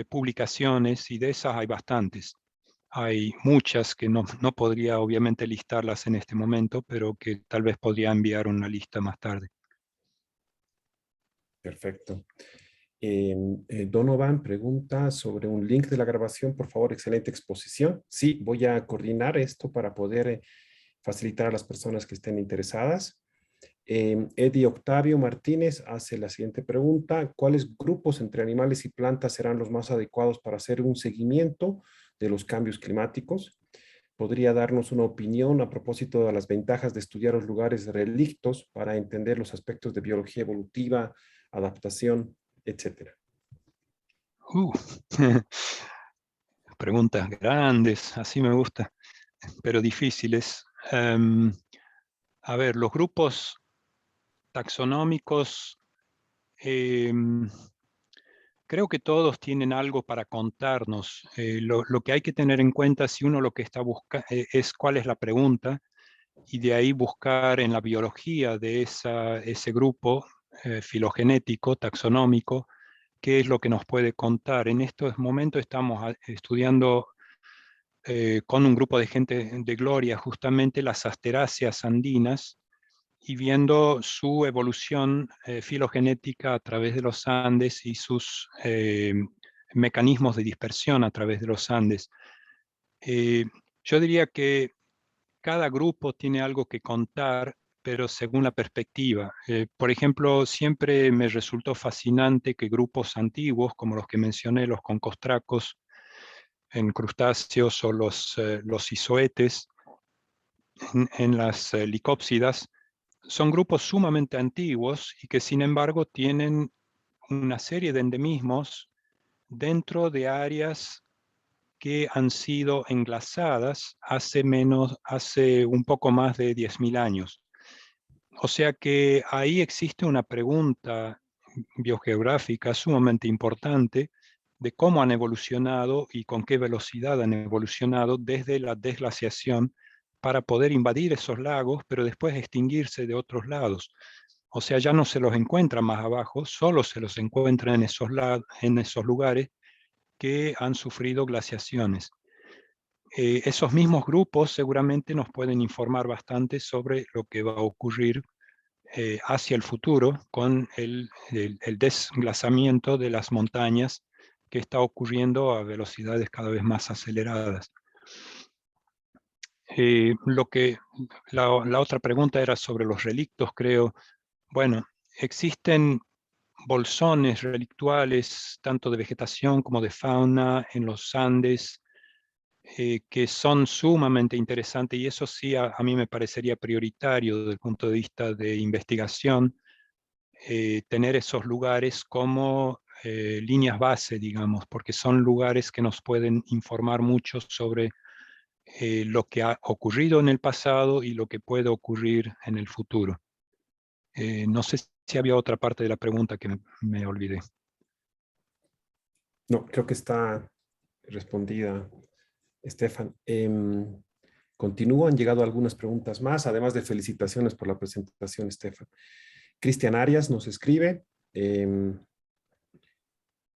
publicaciones, y de esas hay bastantes. Hay muchas que no podría obviamente listarlas en este momento, pero que tal vez podría enviar una lista más tarde. Perfecto. Donovan pregunta sobre un link de la grabación. Por favor, excelente exposición. Sí, voy a coordinar esto para poder facilitar a las personas que estén interesadas. Eddie Octavio Martínez hace la siguiente pregunta. ¿Cuáles grupos entre animales y plantas serán los más adecuados para hacer un seguimiento de los cambios climáticos? ¿Podría darnos una opinión a propósito de las ventajas de estudiar los lugares relictos para entender los aspectos de biología evolutiva, adaptación, etcétera? Preguntas grandes, así me gusta, pero difíciles. A ver, los grupos taxonómicos, creo que todos tienen algo para contarnos. Lo que hay que tener en cuenta si uno lo que está buscando es cuál es la pregunta, y de ahí buscar en la biología de ese grupo filogenético, taxonómico, qué es lo que nos puede contar. En estos momentos estamos estudiando con un grupo de gente de Gloria justamente las asteráceas andinas y viendo su evolución filogenética a través de los Andes y sus mecanismos de dispersión a través de los Andes. Yo diría que cada grupo tiene algo que contar, pero según la perspectiva. Por ejemplo, siempre me resultó fascinante que grupos antiguos, como los que mencioné, los concostracos en crustáceos o los izoetes en las licópsidas, son grupos sumamente antiguos y que sin embargo tienen una serie de endemismos dentro de áreas que han sido englasadas hace un poco más de 10.000 años. O sea que ahí existe una pregunta biogeográfica sumamente importante de cómo han evolucionado y con qué velocidad han evolucionado desde la desglaciación para poder invadir esos lagos, pero después extinguirse de otros lados. O sea, ya no se los encuentra más abajo, solo se los encuentra en esos lugares que han sufrido glaciaciones. Esos mismos grupos seguramente nos pueden informar bastante sobre lo que va a ocurrir hacia el futuro con el desglasamiento de las montañas que está ocurriendo a velocidades cada vez más aceleradas. La otra pregunta era sobre los relictos, creo. Bueno, existen bolsones relictuales, tanto de vegetación como de fauna, en los Andes, que son sumamente interesantes, y eso sí a mí me parecería prioritario desde el punto de vista de investigación, tener esos lugares como líneas base, digamos, porque son lugares que nos pueden informar mucho sobre lo que ha ocurrido en el pasado y lo que puede ocurrir en el futuro. No sé si había otra parte de la pregunta que me olvidé. No, creo que está respondida, Estefan. Continúo, han llegado algunas preguntas más, además de felicitaciones por la presentación, Estefan. Cristian Arias nos escribe. Déjenme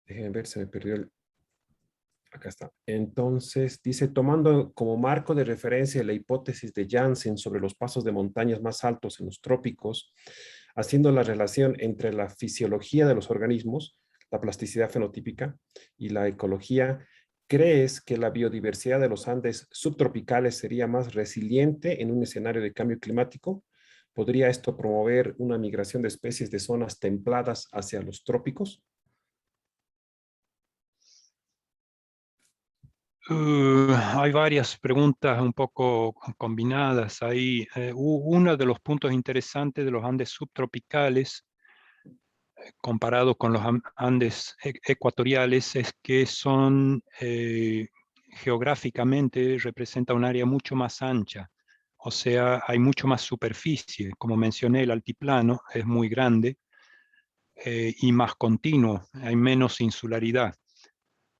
ver, se me perdió el... Acá está. Entonces, dice, tomando como marco de referencia la hipótesis de Janssen sobre los pasos de montañas más altos en los trópicos, haciendo la relación entre la fisiología de los organismos, la plasticidad fenotípica y la ecología, ¿crees que la biodiversidad de los Andes subtropicales sería más resiliente en un escenario de cambio climático? ¿Podría esto promover una migración de especies de zonas templadas hacia los trópicos? Hay varias preguntas un poco combinadas ahí. Uno de los puntos interesantes de los Andes subtropicales, comparado con los Andes ecuatoriales, es que son geográficamente representa un área mucho más ancha. O sea, hay mucho más superficie. Como mencioné, el altiplano es muy grande y más continuo, hay menos insularidad.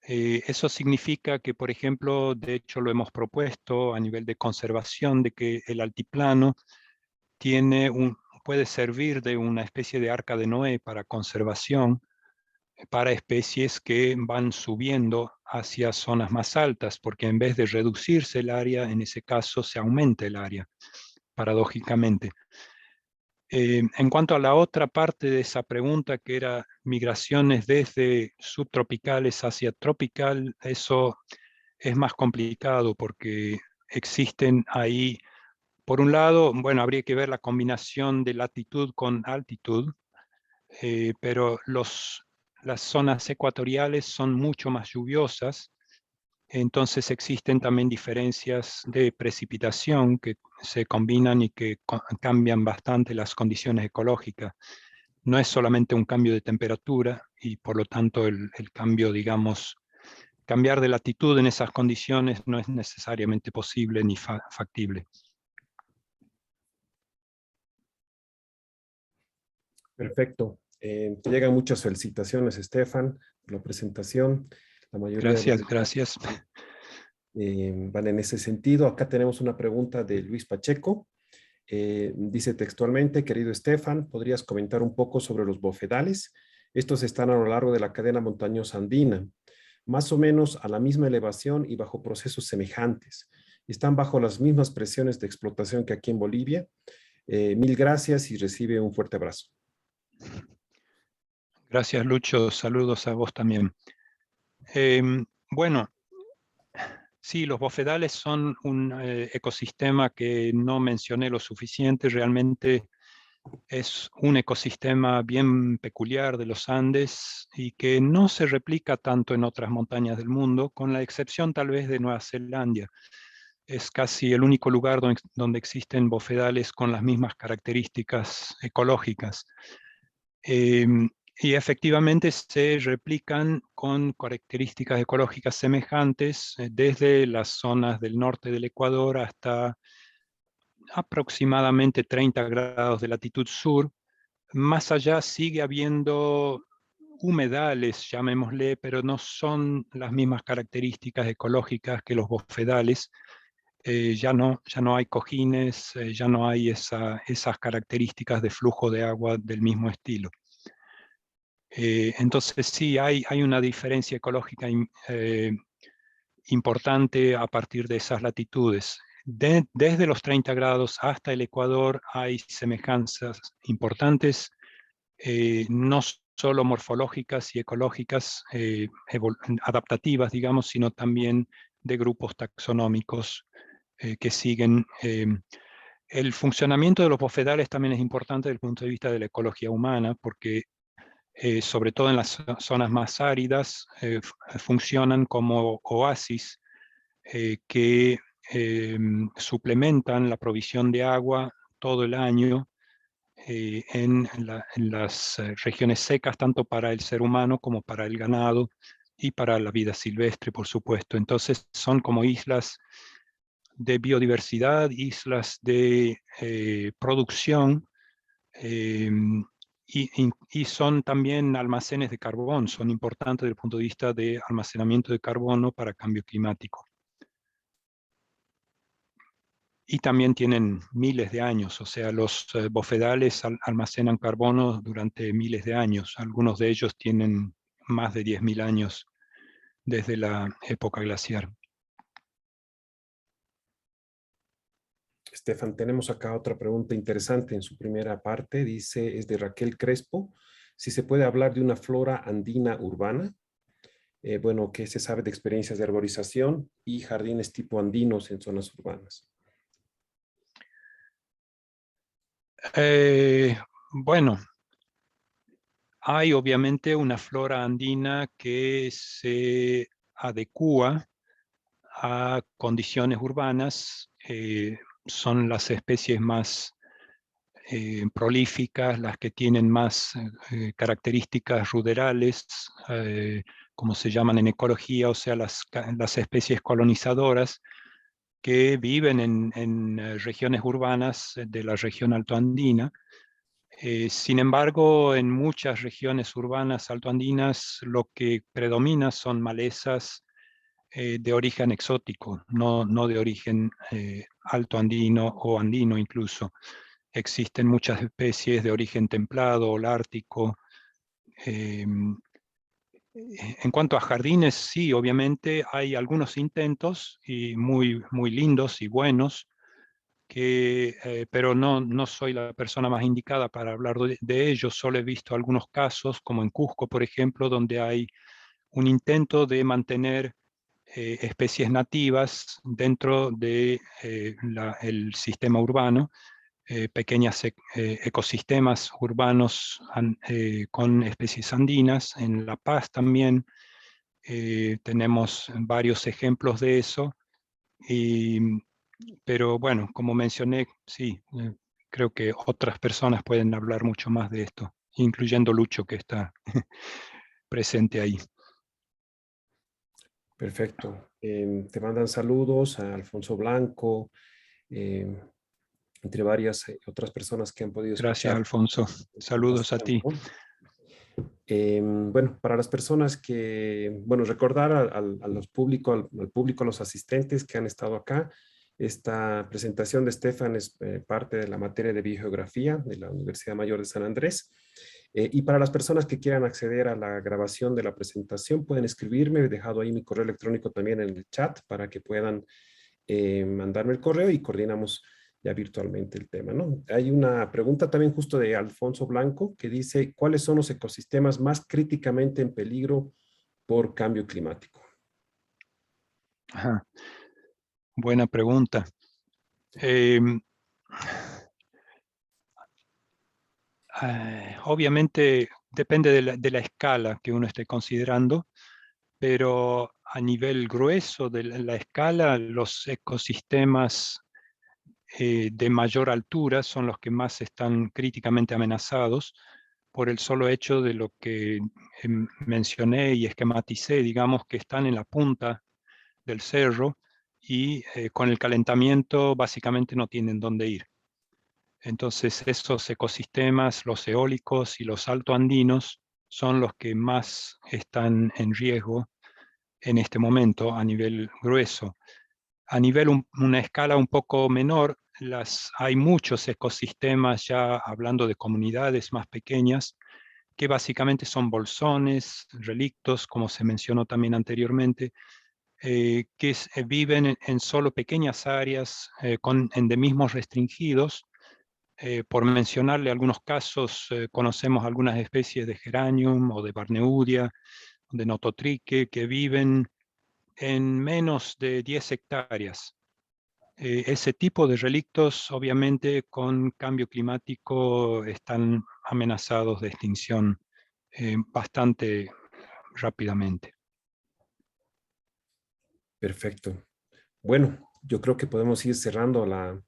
Eso significa que, por ejemplo, de hecho lo hemos propuesto a nivel de conservación, de que el altiplano puede servir de una especie de arca de Noé para conservación, para especies que van subiendo hacia zonas más altas, porque en vez de reducirse el área, en ese caso se aumenta el área, paradójicamente. En cuanto a la otra parte de esa pregunta, que era migraciones desde subtropicales hacia tropical, eso es más complicado porque existen ahí, por un lado, bueno, habría que ver la combinación de latitud con altitud, pero las zonas ecuatoriales son mucho más lluviosas, entonces existen también diferencias de precipitación que se combinan y que cambian bastante las condiciones ecológicas. No es solamente un cambio de temperatura y por lo tanto el cambio, digamos, cambiar de latitud en esas condiciones no es necesariamente posible ni factible. Perfecto. Te llegan muchas felicitaciones, Estefan, por la presentación. La mayoría de Gracias, los gracias. van en ese sentido. Acá tenemos una pregunta de Luis Pacheco. Dice textualmente, querido Estefan, ¿podrías comentar un poco sobre los bofedales? Estos están a lo largo de la cadena montañosa andina, más o menos a la misma elevación y bajo procesos semejantes. Están bajo las mismas presiones de explotación que aquí en Bolivia. Mil gracias y recibe un fuerte abrazo. Gracias, Lucho. Saludos a vos también. Bueno, Sí, los bofedales son un ecosistema que no mencioné lo suficiente. Realmente es un ecosistema bien peculiar de los Andes y que no se replica tanto en otras montañas del mundo, con la excepción tal vez de Nueva Zelanda. Es casi el único lugar donde existen bofedales con las mismas características ecológicas. Y efectivamente se replican con características ecológicas semejantes desde las zonas del norte del Ecuador hasta aproximadamente 30 grados de latitud sur. Más allá sigue habiendo humedales, llamémosle, pero no son las mismas características ecológicas que los bofedales. Ya no hay cojines, ya no hay esas características de flujo de agua del mismo estilo. Entonces sí, hay una diferencia ecológica importante a partir de esas latitudes. Desde los 30 grados hasta el Ecuador hay semejanzas importantes, no solo morfológicas y ecológicas, adaptativas, digamos, sino también de grupos taxonómicos que siguen. El funcionamiento de los bofedales también es importante desde el punto de vista de la ecología humana, porque sobre todo en las zonas más áridas, funcionan como oasis que suplementan la provisión de agua todo el año en las regiones secas, tanto para el ser humano como para el ganado y para la vida silvestre, por supuesto. Entonces son como islas de biodiversidad, islas de producción, y son también almacenes de carbón, son importantes desde el punto de vista de almacenamiento de carbono para cambio climático. Y también tienen miles de años, o sea, los bofedales almacenan carbono durante miles de años. Algunos de ellos tienen más de 10.000 años desde la época glaciar. Estefan, tenemos acá otra pregunta interesante en su primera parte. Dice, es de Raquel Crespo. Si se puede hablar de una flora andina urbana. Bueno, ¿qué se sabe de experiencias de arborización y jardines tipo andinos en zonas urbanas? Bueno, hay obviamente una flora andina que se adecua a condiciones urbanas. Son las especies más prolíficas, las que tienen más características ruderales, como se llaman en ecología, o sea, las especies colonizadoras que viven en regiones urbanas de la región altoandina. Sin embargo, en muchas regiones urbanas altoandinas lo que predomina son malezas de origen exótico, no de origen altoandino o andino incluso. Existen muchas especies de origen templado, holártico. En cuanto a jardines, sí, obviamente hay algunos intentos y muy lindos y buenos, pero no soy la persona más indicada para hablar de ellos. Solo he visto algunos casos, como en Cusco, por ejemplo, donde hay un intento de mantener especies nativas dentro de el sistema urbano, pequeños ecosistemas urbanos con especies andinas. En La Paz también tenemos varios ejemplos de eso. Pero bueno, como mencioné, sí, creo que otras personas pueden hablar mucho más de esto, incluyendo Lucho, que está presente ahí. Perfecto. Te mandan saludos a Alfonso Blanco, entre varias otras personas que han podido Gracias, escuchar Alfonso. con más Saludos a ti. tiempo. Bueno, para las personas que, bueno, recordar al público, a los asistentes que han estado acá, esta presentación de Estefan es parte de la materia de biogeografía de la Universidad Mayor de San Andrés. Y para las personas que quieran acceder a la grabación de la presentación, pueden escribirme. He dejado ahí mi correo electrónico también en el chat para que puedan mandarme el correo y coordinamos ya virtualmente el tema, ¿no? Hay una pregunta también justo de Alfonso Blanco que dice, ¿cuáles son los ecosistemas más críticamente en peligro por cambio climático? Ajá. Buena pregunta. Obviamente depende de la escala que uno esté considerando, pero a nivel grueso de la escala, los ecosistemas de mayor altura son los que más están críticamente amenazados por el solo hecho de lo que mencioné y esquematicé, digamos, que están en la punta del cerro y con el calentamiento básicamente no tienen dónde ir. Entonces esos ecosistemas, los eólicos y los altoandinos, son los que más están en riesgo en este momento a nivel grueso. A nivel una escala un poco menor, hay muchos ecosistemas, ya hablando de comunidades más pequeñas, que básicamente son bolsones, relictos, como se mencionó también anteriormente, que viven en solo pequeñas áreas con endemismos restringidos. Por mencionarle algunos casos, conocemos algunas especies de geranium o de barneudia, de nototrique, que viven en menos de 10 hectáreas. Ese tipo de relictos, obviamente, con cambio climático están amenazados de extinción bastante rápidamente. Perfecto. Bueno, yo creo que podemos ir cerrando la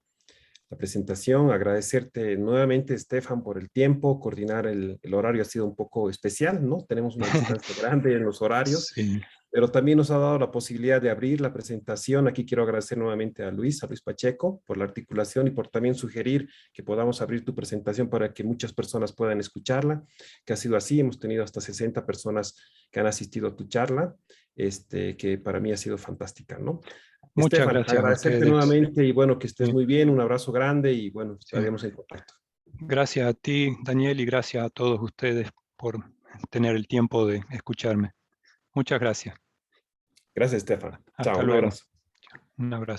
presentación. Agradecerte nuevamente, Stefan, por el tiempo. Coordinar el horario ha sido un poco especial, ¿no? Tenemos una distancia grande en los horarios, Sí. pero también nos ha dado la posibilidad de abrir la presentación. Aquí quiero agradecer nuevamente a Luis Pacheco, por la articulación y por también sugerir que podamos abrir tu presentación para que muchas personas puedan escucharla, que ha sido así. Hemos tenido hasta 60 personas que han asistido a tu charla, que para mí ha sido fantástica, ¿no? Muchas Estefan, gracias a agradecerte ustedes. nuevamente y bueno, que estés Sí, muy bien. Un abrazo grande y bueno, sí. estaremos en contacto. Gracias a ti, Daniel, y gracias a todos ustedes por tener el tiempo de escucharme. Muchas gracias. Gracias, Estefan. Chao, Hasta un luego. abrazo. Un abrazo.